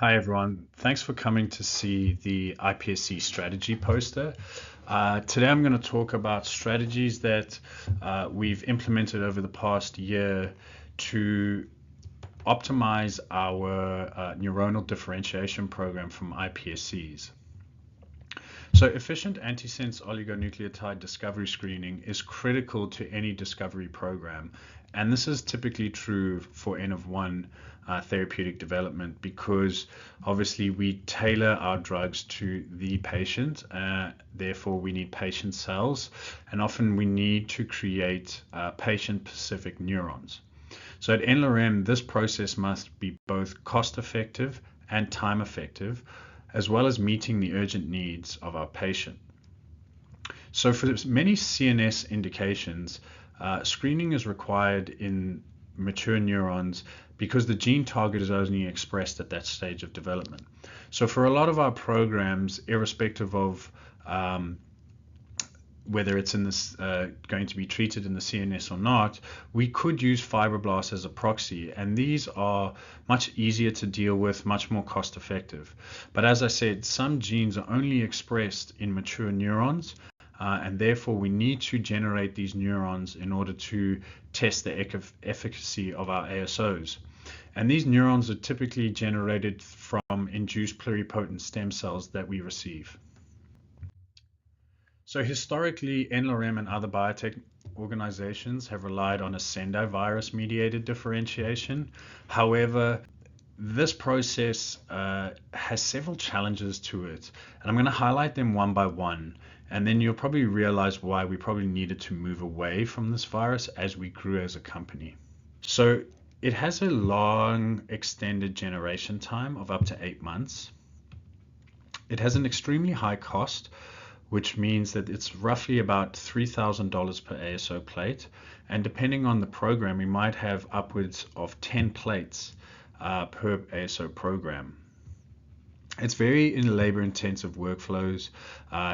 Hi everyone, thanks for coming to see the iPSC strategy poster. Today I'm going to talk about strategies that we've implemented over the past year to optimize our neuronal differentiation program from iPSCs. So efficient antisense oligonucleotide discovery screening is critical to any discovery program, and this is typically true for N of 1 therapeutic development because obviously we tailor our drugs to the patient, therefore we need patient cells, and often we need to create patient-specific neurons. So at n-Lorem, this process must be both cost-effective and time-effective, as well as meeting the urgent needs of our patient. So for many CNS indications, screening is required in mature neurons because the gene target is only expressed at that stage of development. So for a lot of our programs, irrespective of whether it's in this going to be treated in the CNS or not, we could use fibroblasts as a proxy, and these are much easier to deal with, much more cost effective. But as I said, some genes are only expressed in mature neurons, and therefore we need to generate these neurons in order to test the efficacy of our ASOs. And these neurons are typically generated from induced pluripotent stem cells that we receive. So historically, n-Lorem and other biotech organizations have relied on a Sendai virus-mediated differentiation. However, this process has several challenges to it, and I'm going to highlight them one by one, and then you'll probably realize why we probably needed to move away from this virus as we grew as a company. So it has a long extended generation time of up to 8 months. It has an extremely high cost, which means that it's roughly about $3,000 per ASO plate. And depending on the program, we might have upwards of 10 plates per ASO program. It's very labor-intensive workflows.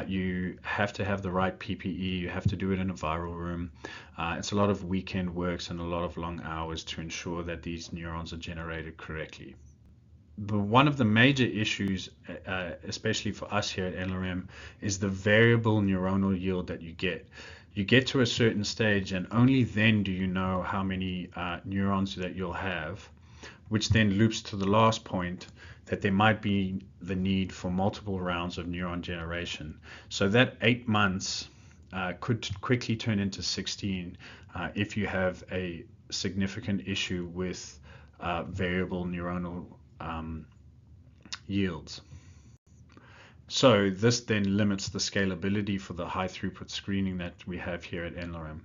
You have to have the right PPE. You have to do it in a viral room. It's a lot of weekend works and a lot of long hours to ensure that these neurons are generated correctly. But one of the major issues, especially for us here at n-Lorem, is the variable neuronal yield that you get. You get to a certain stage, and only then do you know how many neurons that you'll have, which then loops to the last point that there might be the need for multiple rounds of neuron generation. So that 8 months could quickly turn into 16 if you have a significant issue with variable neuronal yields. So this then limits the scalability for the high throughput screening that we have here at n-Lorem.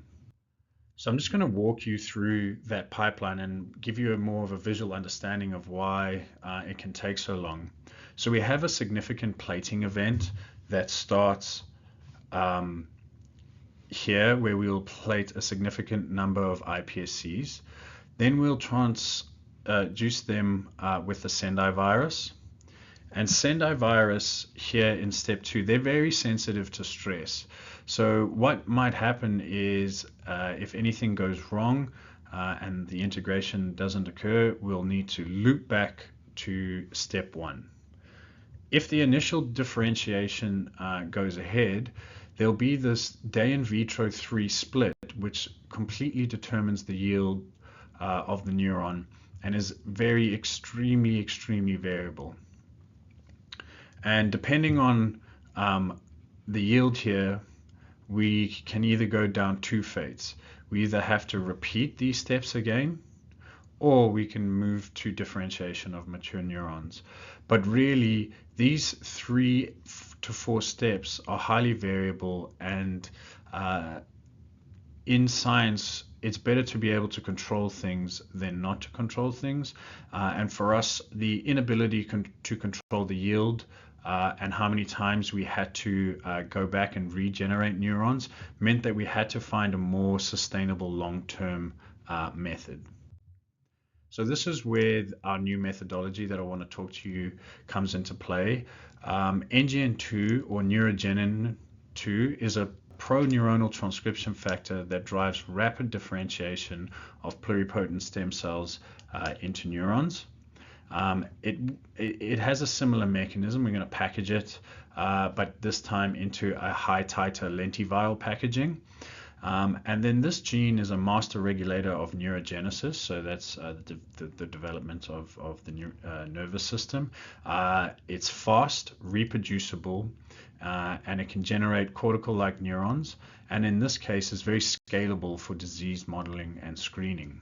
So I'm just going to walk you through that pipeline and give you more of a visual understanding of why it can take so long. So we have a significant plating event that starts here, where we'll plate a significant number of iPSCs. Then we'll juice them with the Sendai virus. And Sendai virus here in step 2, they're very sensitive to stress. So what might happen is if anything goes wrong and the integration doesn't occur, we'll need to loop back to step 1. If the initial differentiation goes ahead, there'll be this day in vitro 3 split, which completely determines the yield of the neuron and is very extremely variable. And depending on the yield here, we can either go down 2 fates. We either have to repeat these steps again, or we can move to differentiation of mature neurons. But really, these 3 to 4 steps are highly variable, and in science, it's better to be able to control things than not to control things. And for us, the inability to control the yield and how many times we had to go back and regenerate neurons meant that we had to find a more sustainable long-term method. So this is where our new methodology that I want to talk to you comes into play. NGN2 or neurogenin-2 is a pro-neuronal transcription factor that drives rapid differentiation of pluripotent stem cells into neurons. It has a similar mechanism. We're going to package it, but this time into a high titer lentiviral packaging. And then this gene is a master regulator of neurogenesis, so that's the development of the nervous system. It's fast, reproducible, and it can generate cortical-like neurons, and in this case is very scalable for disease modeling and screening.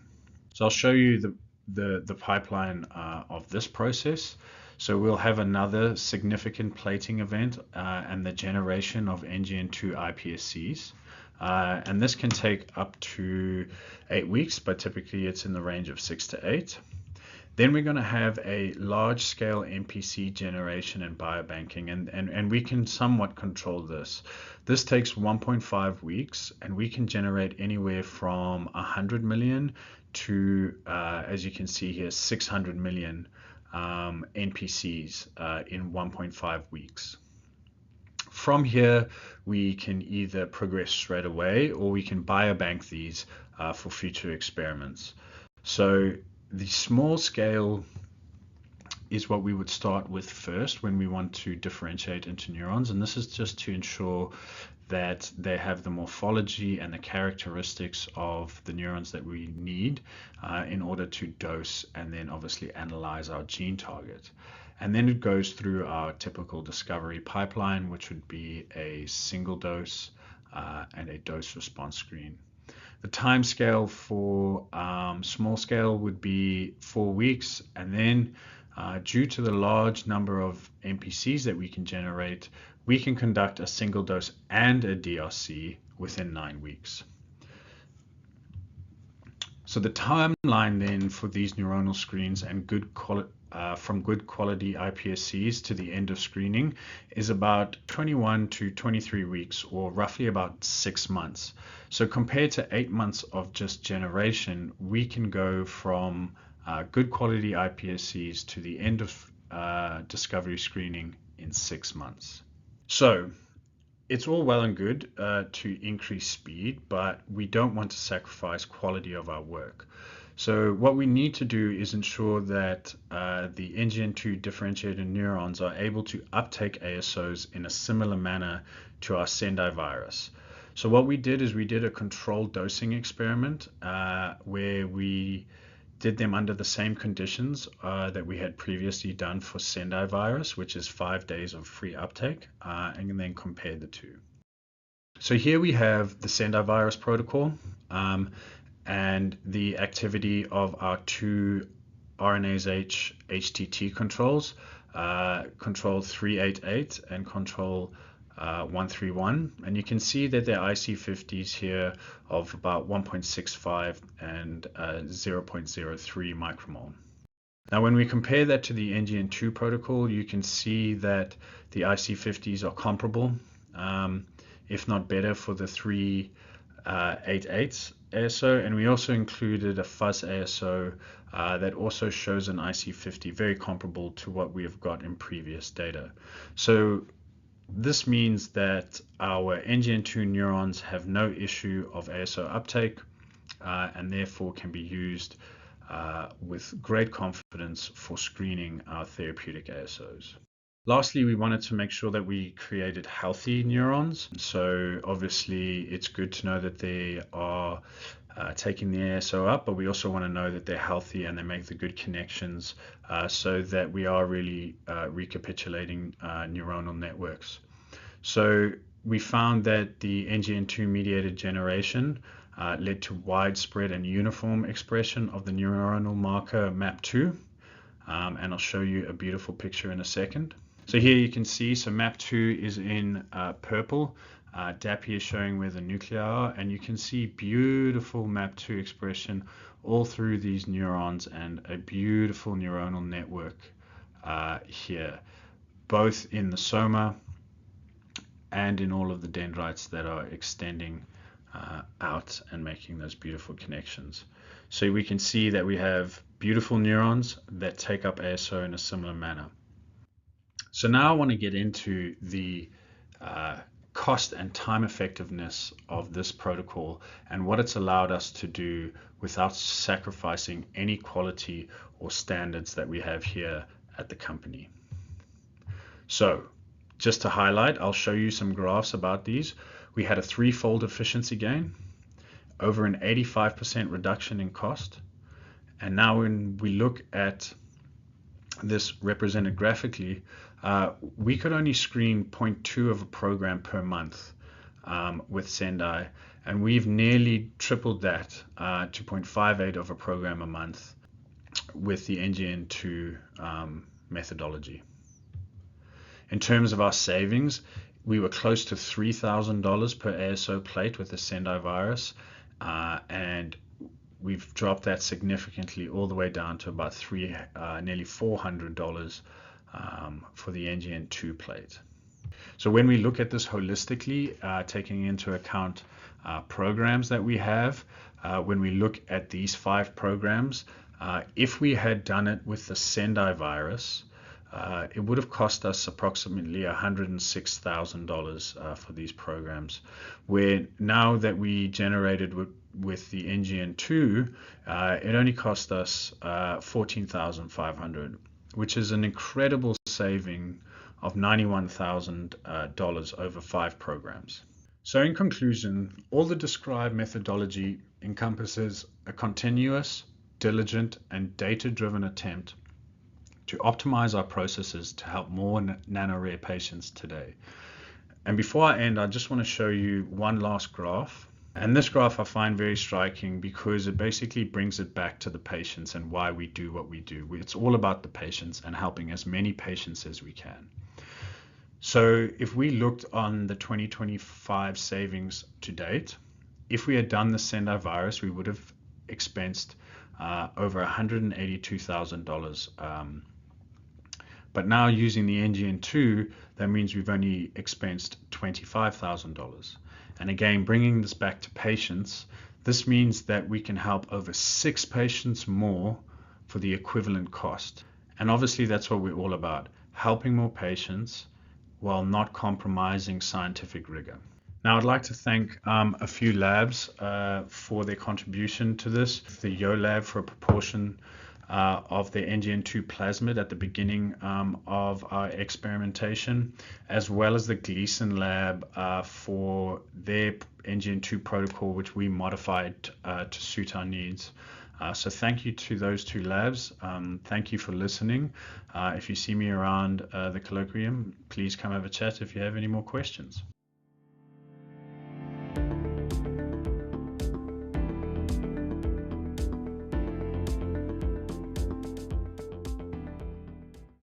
So I'll show you the pipeline of this process. So we'll have another significant plating event and the generation of NGN2 iPSCs. And this can take up to 8 weeks, but typically it's in the range of 6 to 8. Then we're going to have a large-scale MPC generation and biobanking, and we can somewhat control this. This takes 1.5 weeks, and we can generate anywhere from 100 million to, as you can see here, 600 million NPCs in 1.5 weeks. From here, we can either progress straight away or we can biobank these for future experiments. So the small scale is what we would start with first when we want to differentiate into neurons, and this is just to ensure that they have the morphology and the characteristics of the neurons that we need in order to dose and then obviously analyze our gene target. And then it goes through our typical discovery pipeline, which would be a single dose and a dose response screen. The time scale for small scale would be 4 weeks, and then due to the large number of NPCs that we can generate, we can conduct a single dose and a DRC within 9 weeks. So the timeline then for these neuronal screens and from good quality iPSCs to the end of screening is about 21 to 23 weeks, or roughly about 6 months. So compared to 8 months of just generation, we can go from good quality iPSCs to the end of discovery screening in 6 months. So it's all well and good to increase speed, but we don't want to sacrifice quality of our work. So what we need to do is ensure that the NGN2 differentiated neurons are able to uptake ASOs in a similar manner to our Sendai virus. So what we did is we did a controlled dosing experiment where we did them under the same conditions that we had previously done for Sendai virus, which is 5 days of free uptake, and then compared the two. So here we have the Sendai virus protocol and the activity of our two RNase H HTT controls, control 388 and control 131, and you can see that their IC50s here of about 1.65 and 0.03 micromole. Now when we compare that to the NGN2 protocol, you can see that the IC50s are comparable, if not better, for the 388 ASO, and we also included a fuzz ASO that also shows an IC50 very comparable to what we have got in previous data. So this means that our NGN2 neurons have no issue of ASO uptake and therefore can be used with great confidence for screening our therapeutic ASOs. Lastly, we wanted to make sure that we created healthy neurons. So obviously it's good to know that they are taking the ASO up, but we also want to know that they're healthy and they make the good connections so that we are really recapitulating neuronal networks. So we found that the NGN2 mediated generation led to widespread and uniform expression of the neuronal marker MAP2, and I'll show you a beautiful picture in a second. So here you can see, so MAP2 is in purple, DAPI is showing where the nuclei are, and you can see beautiful MAP2 expression all through these neurons and a beautiful neuronal network here, both in the soma and in all of the dendrites that are extending out and making those beautiful connections. So we can see that we have beautiful neurons that take up ASO in a similar manner. So now I want to get into the cost and time effectiveness of this protocol and what it's allowed us to do without sacrificing any quality or standards that we have here at the company. So just to highlight, I'll show you some graphs about these. We had a threefold efficiency gain, over an 85% reduction in cost. And now when we look at this represented graphically, we could only screen 0.2 of a program per month with Sendai, and we've nearly tripled that to 0.58 of a program a month with the NGN2 methodology. In terms of our savings, we were close to $3,000 per ASO plate with the Sendai virus, and we've dropped that significantly all the way down to about nearly $400 for the NGN2 plate. So when we look at this holistically, taking into account programs that we have, when we look at these 5 programs, if we had done it with the Sendai virus, it would have cost us approximately $106,000 for these programs, where now that we generated with the NGN2, it only cost us $14,500, which is an incredible saving of $91,000 over 5 programs. So in conclusion, all the described methodology encompasses a continuous, diligent, and data-driven attempt to optimize our processes to help more nano-rare patients today. And before I end, I just want to show you one last graph. And this graph I find very striking because it basically brings it back to the patients and why we do what we do. It's all about the patients and helping as many patients as we can. So if we looked on the 2025 savings to date, if we had done the Sendai virus, we would have expensed over $182,000. But now using the NGN2, that means we've only expensed $25,000. And again, bringing this back to patients, this means that we can help over 6 patients more for the equivalent cost. And obviously that's what we're all about, helping more patients while not compromising scientific rigor. Now I'd like to thank a few labs for their contribution to this. The Yo lab for a proportion of the NGN2 plasmid at the beginning of our experimentation, as well as the Gleason lab for their NGN2 protocol, which we modified to suit our needs. So thank you to those 2 labs. Thank you for listening. If you see me around the Colloquium, please come have a chat if you have any more questions.